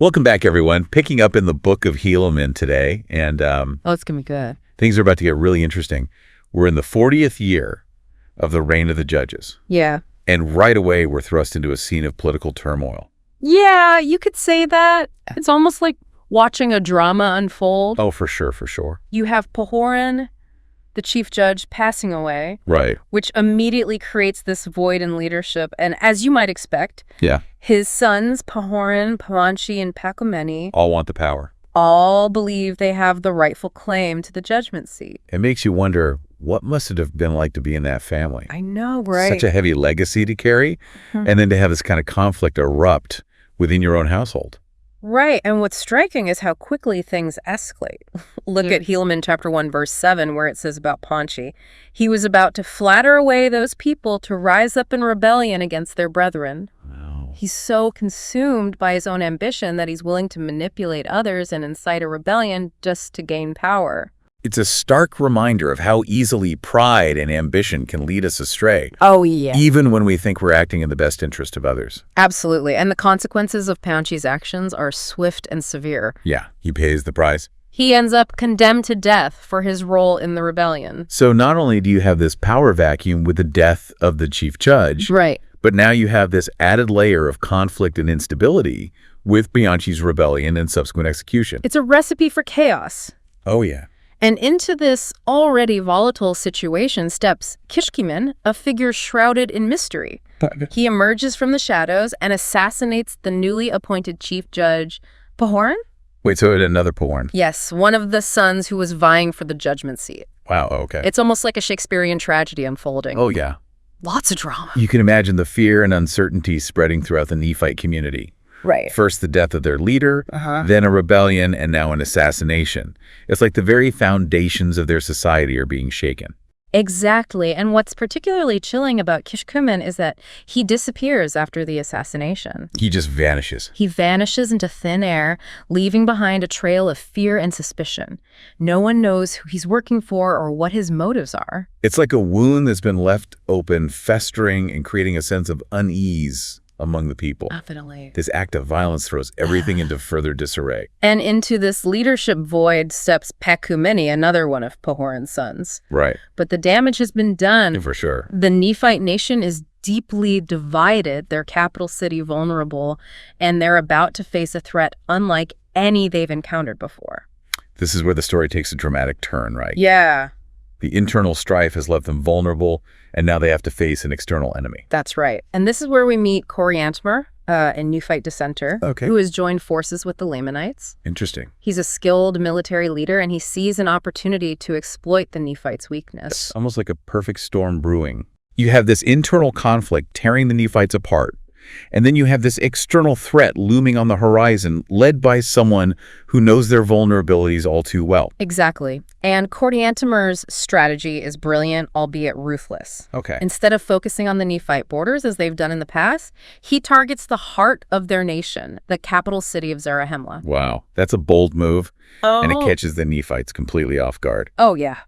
Welcome back, everyone. Picking up in the Book of Helaman today, and it's going to be good. things are about to get really interesting. We're in the 40th year of the reign of the judges, Yeah. and right away we're thrust into a scene of political turmoil. Yeah, you could say that. It's almost like watching a drama unfold. Oh, for sure, for sure. You have Pahoran, the chief judge, passing away, Right. which immediately creates this void in leadership. And as you might expect, Yeah. his sons, Pahoran, Pamanchi, and Pacumeni, All want the power. all believe they have the rightful claim to the judgment seat. It makes you wonder, what must it have been like to be in that family? I know, right? Such a heavy legacy to carry, and then to have this kind of conflict erupt within your own household. Right, and what's striking is how quickly things escalate. Look at Helaman chapter 1, verse 7, where it says about Panchi, he was about to flatter away those people to rise up in rebellion against their brethren. Wow. He's so consumed by his own ambition that he's willing to manipulate others and incite a rebellion just to gain power. It's a stark reminder of how easily pride and ambition can lead us astray. Oh, yeah. Even when we think we're acting in the best interest of others. Absolutely, and the consequences of Panchi's actions are swift and severe. Yeah, he pays the price. He ends up condemned to death for his role in the rebellion. So not only do you have this power vacuum with the death of the chief judge, Right. but now you have this added layer of conflict and instability with Bianchi's rebellion and subsequent execution. It's a recipe for chaos. Oh, yeah. And into this already volatile situation steps Kishkimen, a figure shrouded in mystery. He emerges from the shadows and assassinates the newly appointed chief judge, Pahoran? Wait, so another Pahoran? Yes, one of the sons who was vying for the judgment seat. Wow, okay. It's almost like a Shakespearean tragedy unfolding. Oh, yeah. Lots of drama. You can imagine the fear and uncertainty spreading throughout the Nephite community. Right. First, the death of their leader, then a rebellion, and now an assassination. It's like the very foundations of their society are being shaken. Exactly. And what's particularly chilling about Kishkumen is that he disappears after the assassination. He just vanishes. He vanishes into thin air, leaving behind a trail of fear and suspicion. No one knows who he's working for or what his motives are. It's like a wound that's been left open, festering, and creating a sense of unease among the people. Definitely. This act of violence throws everything into further disarray. And into this leadership void steps Pacumeni, another one of Pahoran's sons. Right. But the damage has been done. For sure. The Nephite nation is deeply divided, their capital city vulnerable, and they're about to face a threat unlike any they've encountered before. This is where the story takes a dramatic turn, right? Yeah. The internal strife has left them vulnerable, and now they have to face an external enemy. That's right. And this is where we meet Coriantumr, a Nephite dissenter, who has joined forces with the Lamanites. Interesting. He's a skilled military leader, and he sees an opportunity to exploit the Nephites' weakness. It's almost like a perfect storm brewing. You have this internal conflict tearing the Nephites apart, and then you have this external threat looming on the horizon, led by someone who knows their vulnerabilities all too well. Exactly. And Coriantumr's strategy is brilliant, albeit ruthless. Okay. Instead of focusing on the Nephite borders, as they've done in the past, he targets the heart of their nation, the capital city of Zarahemla. Wow. That's a bold move, and it catches the Nephites completely off guard. Oh, yeah.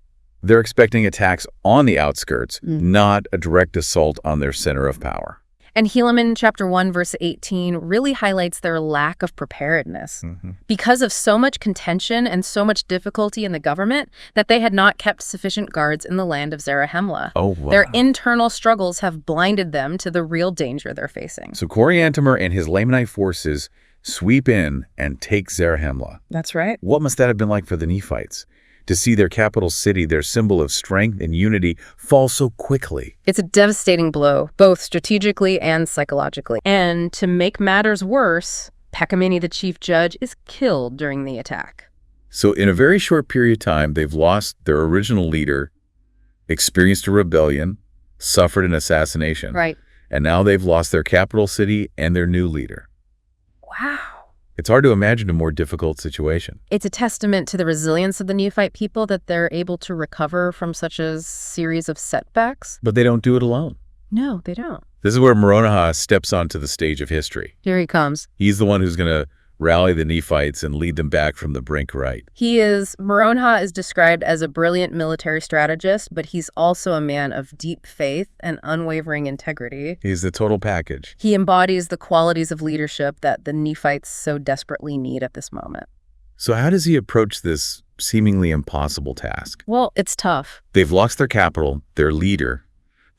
They're expecting attacks on the outskirts, not a direct assault on their center of power. And Helaman chapter 1, verse 18 really highlights their lack of preparedness. Because of so much contention and so much difficulty in the government that they had not kept sufficient guards in the land of Zarahemla. Oh, wow. Their internal struggles have blinded them to the real danger they're facing. So Coriantumr and his Lamanite forces sweep in and take Zarahemla. That's right. What must that have been like for the Nephites? To see their capital city, their symbol of strength and unity, fall so quickly. It's a devastating blow, both strategically and psychologically. And to make matters worse, Pacumeni, the chief judge, is killed during the attack. So in a very short period of time, they've lost their original leader, experienced a rebellion, suffered an assassination. Right. And now they've lost their capital city and their new leader. Wow. It's hard to imagine a more difficult situation. It's a testament to the resilience of the Nephite people that they're able to recover from such a series of setbacks. But they don't do it alone. No, they don't. This is where Moronihah steps onto the stage of history. Here he comes. He's the one who's going to rally the Nephites and lead them back from the brink right. Moronha is described as a brilliant military strategist, but he's also a man of deep faith and unwavering integrity. He's the total package. He embodies the qualities of leadership that the Nephites so desperately need at this moment. So how does he approach this seemingly impossible task? Well, it's tough. They've lost their capital, their leader.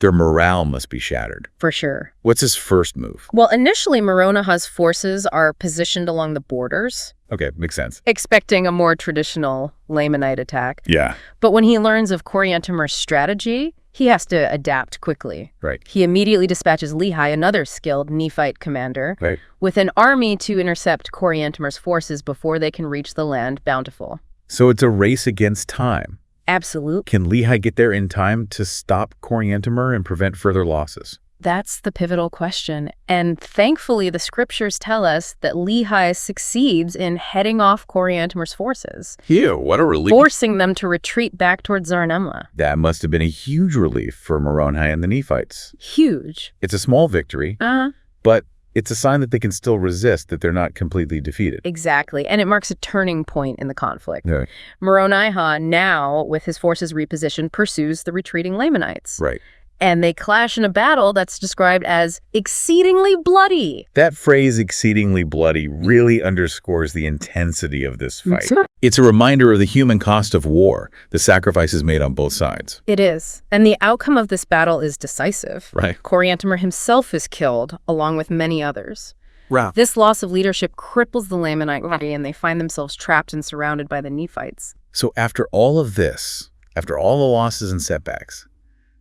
Their morale must be shattered. For sure. What's his first move? Well, initially, Moronha's forces are positioned along the borders, Okay, makes sense. expecting a more traditional Lamanite attack. Yeah. But when he learns of Coriantumr's strategy, he has to adapt quickly. Right. He immediately dispatches Lehi, another skilled Nephite commander, Right. with an army to intercept Coriantumr's forces before they can reach the land Bountiful. So it's a race against time. Absolute. Can Lehi get there in time to stop Coriantumr and prevent further losses? That's the pivotal question. And thankfully, the scriptures tell us that Lehi succeeds in heading off Coriantumr's forces, Phew, what a relief. forcing them to retreat back towards Zarnemla. That must have been a huge relief for Moronha and the Nephites. Huge. It's a small victory, Uh-huh. but it's a sign that they can still resist, that they're not completely defeated. Exactly. And it marks a turning point in the conflict. Yeah. Moronihah, now, with his forces repositioned, pursues the retreating Lamanites. Right. And they clash in a battle that's described as exceedingly bloody. That phrase, exceedingly bloody, really underscores the intensity of this fight. It's a reminder of the human cost of war, the sacrifices made on both sides. It is. And the outcome of this battle is decisive. Right. Coriantumr himself is killed, along with many others. Wow. This loss of leadership cripples the Lamanite party, and they find themselves trapped and surrounded by the Nephites. So after all of this, after all the losses and setbacks,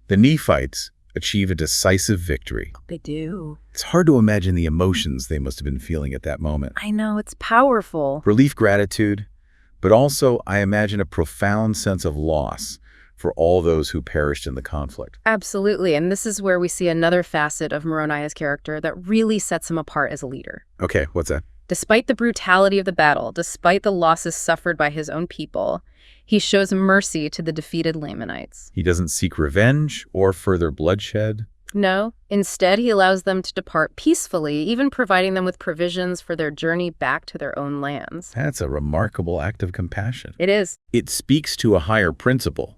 the Nephites achieve a decisive victory. They do. It's hard to imagine the emotions they must have been feeling at that moment. I know, it's powerful. Relief, gratitude, but also, I imagine, a profound sense of loss for all those who perished in the conflict. Absolutely. And this is where we see another facet of Moronihah's character that really sets him apart as a leader. Okay, what's that? Despite the brutality of the battle, despite the losses suffered by his own people, he shows mercy to the defeated Lamanites. He doesn't seek revenge or further bloodshed. No, instead he allows them to depart peacefully, even providing them with provisions for their journey back to their own lands. That's a remarkable act of compassion. It is. It speaks to a higher principle,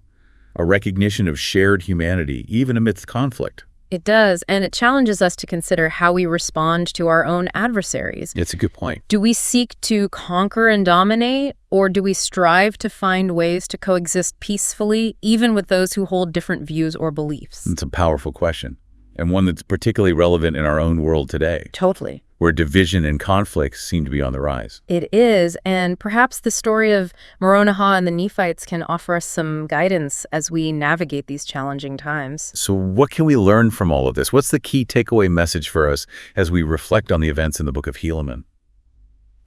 a recognition of shared humanity, even amidst conflict. It does, and it challenges us to consider how we respond to our own adversaries. It's a good point. Do we seek to conquer and dominate, or do we strive to find ways to coexist peacefully, even with those who hold different views or beliefs? It's a powerful question, and one that's particularly relevant in our own world today, Totally. where division and conflict seem to be on the rise. It is, and perhaps the story of Moronihah and the Nephites can offer us some guidance as we navigate these challenging times. So what can we learn from all of this? What's the key takeaway message for us as we reflect on the events in the Book of Helaman?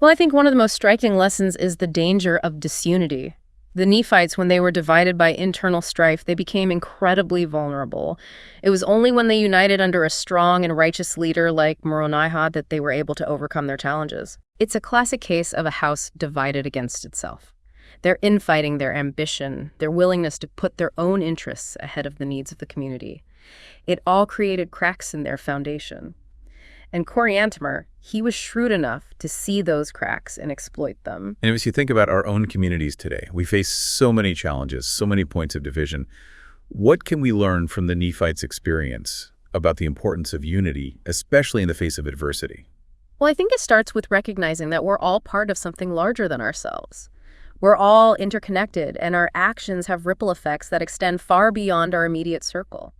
Well, I think one of the most striking lessons is the danger of disunity. The Nephites, when they were divided by internal strife, they became incredibly vulnerable. It was only when they united under a strong and righteous leader like Moronihah that they were able to overcome their challenges. It's a classic case of a house divided against itself. Their infighting, their ambition, their willingness to put their own interests ahead of the needs of the community. It all created cracks in their foundation. And Coriantumr, he was shrewd enough to see those cracks and exploit them. And as you think about our own communities today, we face so many challenges, so many points of division. What can we learn from the Nephites' experience about the importance of unity, especially in the face of adversity? Well, I think it starts with recognizing that we're all part of something larger than ourselves. We're all interconnected, and our actions have ripple effects that extend far beyond our immediate circle.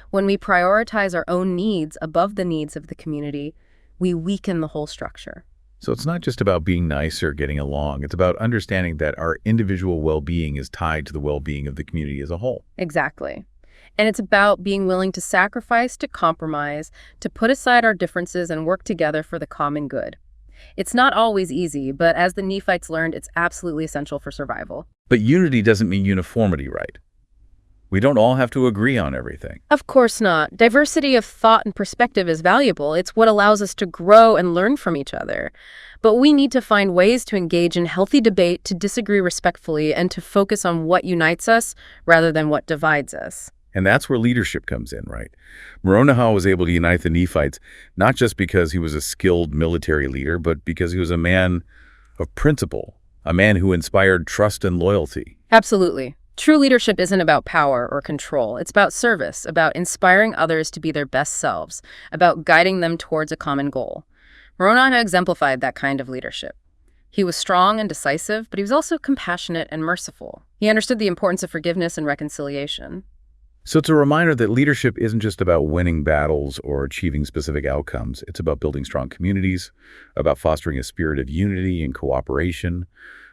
When we prioritize our own needs above the needs of the community, we weaken the whole structure. So it's not just about being nice or getting along. It's about understanding that our individual well-being is tied to the well-being of the community as a whole. Exactly. And it's about being willing to sacrifice, to compromise, to put aside our differences and work together for the common good. It's not always easy, but as the Nephites learned, it's absolutely essential for survival. But unity doesn't mean uniformity, right? We don't all have to agree on everything. Of course not. Diversity of thought and perspective is valuable. It's what allows us to grow and learn from each other. But we need to find ways to engage in healthy debate, to disagree respectfully, and to focus on what unites us rather than what divides us. And that's where leadership comes in, right? Moronihah was able to unite the Nephites, not just because he was a skilled military leader, but because he was a man of principle, a man who inspired trust and loyalty. Absolutely. True leadership isn't about power or control. It's about service, about inspiring others to be their best selves, about guiding them towards a common goal. Moronihah exemplified that kind of leadership. He was strong and decisive, but he was also compassionate and merciful. He understood the importance of forgiveness and reconciliation. So it's a reminder that leadership isn't just about winning battles or achieving specific outcomes. It's about building strong communities, about fostering a spirit of unity and cooperation,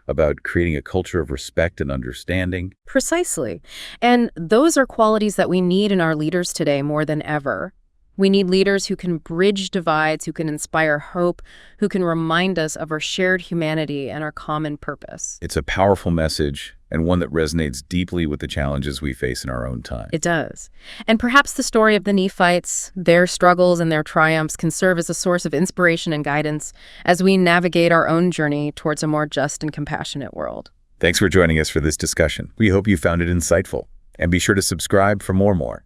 about creating a culture of respect and understanding. Precisely. And those are qualities that we need in our leaders today more than ever. We need leaders who can bridge divides, who can inspire hope, who can remind us of our shared humanity and our common purpose. It's a powerful message, and one that resonates deeply with the challenges we face in our own time. It does. And perhaps the story of the Nephites, their struggles and their triumphs, can serve as a source of inspiration and guidance as we navigate our own journey towards a more just and compassionate world. Thanks for joining us for this discussion. We hope you found it insightful. And be sure to subscribe for more.